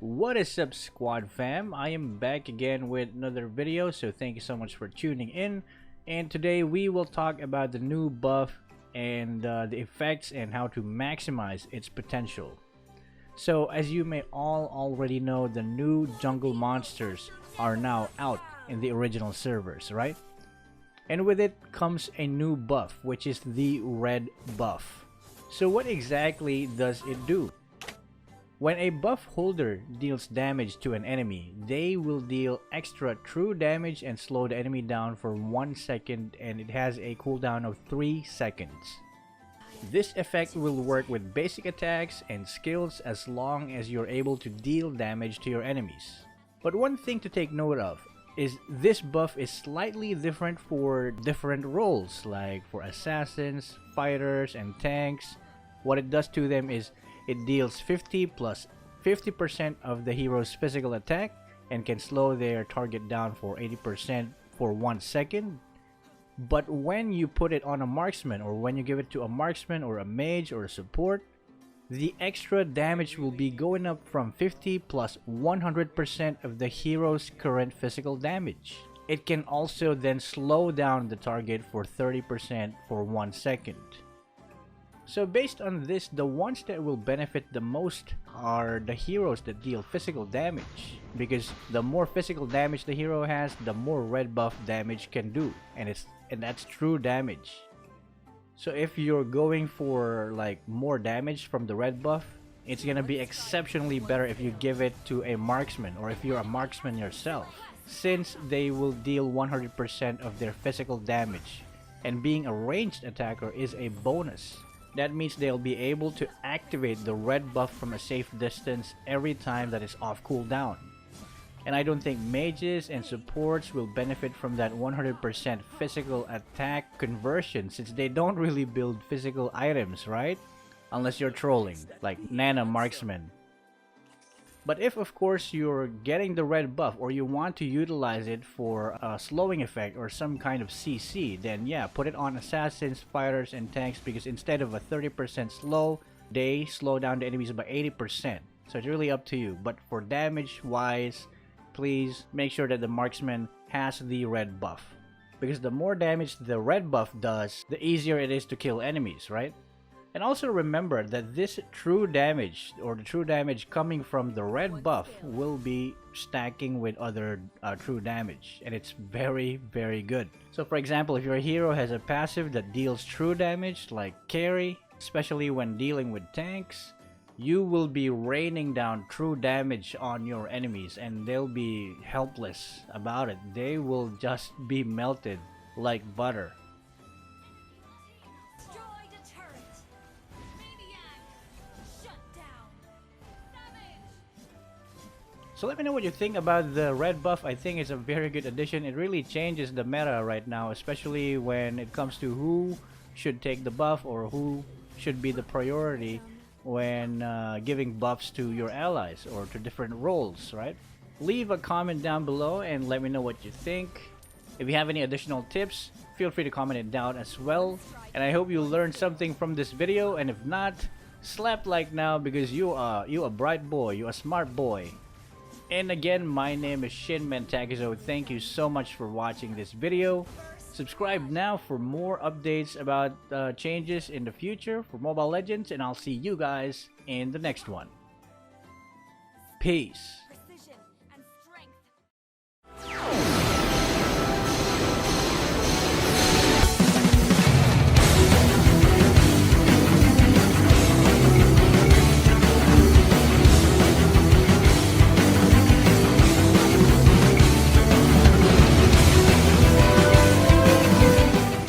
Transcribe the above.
What is up, squad fam? I am back again with another video, so thank you so much for tuning in. And today we will talk about the new buff and the effects and how to maximize its potential. So as you may all already know, the new jungle monsters are now out in the original servers, right? And with it comes a new buff, which is the red buff. So what exactly does it do? When a buff holder deals damage to an enemy, they will deal extra true damage and slow the enemy down for 1 second, and it has a cooldown of 3 seconds. This effect will work with basic attacks and skills as long as you're able to deal damage to your enemies. But one thing to take note of is this buff is slightly different for different roles, like for assassins, fighters, and tanks. What it does to them is it deals 50 plus 50% of the hero's physical attack and can slow their target down for 80% for 1 second. But when you put it on a marksman, or when you give it to a marksman or a mage or a support, the extra damage will be going up from 50 plus 100% of the hero's current physical damage. It can also then slow down the target for 30% for 1 second. So based on this, the ones that will benefit the most are the heroes that deal physical damage, because the more physical damage the hero has, the more red buff damage can do, and that's true damage. So if you're going for like more damage from the red buff, it's gonna be exceptionally better if you give it to a marksman, or if you're a marksman yourself, since they will deal 100% of their physical damage, and being a ranged attacker is a bonus. That means they'll be able to activate the red buff from a safe distance every time that it's off cooldown. And I don't think mages and supports will benefit from that 100% physical attack conversion, since they don't really build physical items, right? Unless you're trolling, like Nana Marksman. But if of course you're getting the red buff, or you want to utilize it for a slowing effect or some kind of CC, then yeah, put it on assassins, fighters, and tanks, because instead of a 30% slow, they slow down the enemies by 80%. So it's really up to you. But for damage wise, please make sure that the marksman has the red buff, because the more damage the red buff does, the easier it is to kill enemies, right? And also remember that this true damage, or the true damage coming from the red buff, will be stacking with other true damage, and it's very good. So for example, if your hero has a passive that deals true damage like carry, especially when dealing with tanks, you will be raining down true damage on your enemies, and they'll be helpless about it. They will just be melted like butter. So let me know what you think about the red buff. I think it's a very good addition. It really changes the meta right now, especially when it comes to who should take the buff or who should be the priority when giving buffs to your allies or to different roles, right? Leave a comment down below and let me know what you think. If you have any additional tips, feel free to comment it down as well. And I hope you learned something from this video, and if not, slap like now, because you a bright boy, you a smart boy. And again, my name is Shin Mentakizo. Thank you so much for watching this video. Subscribe now for more updates about changes in the future for Mobile Legends, and I'll see you guys in the next one. Peace.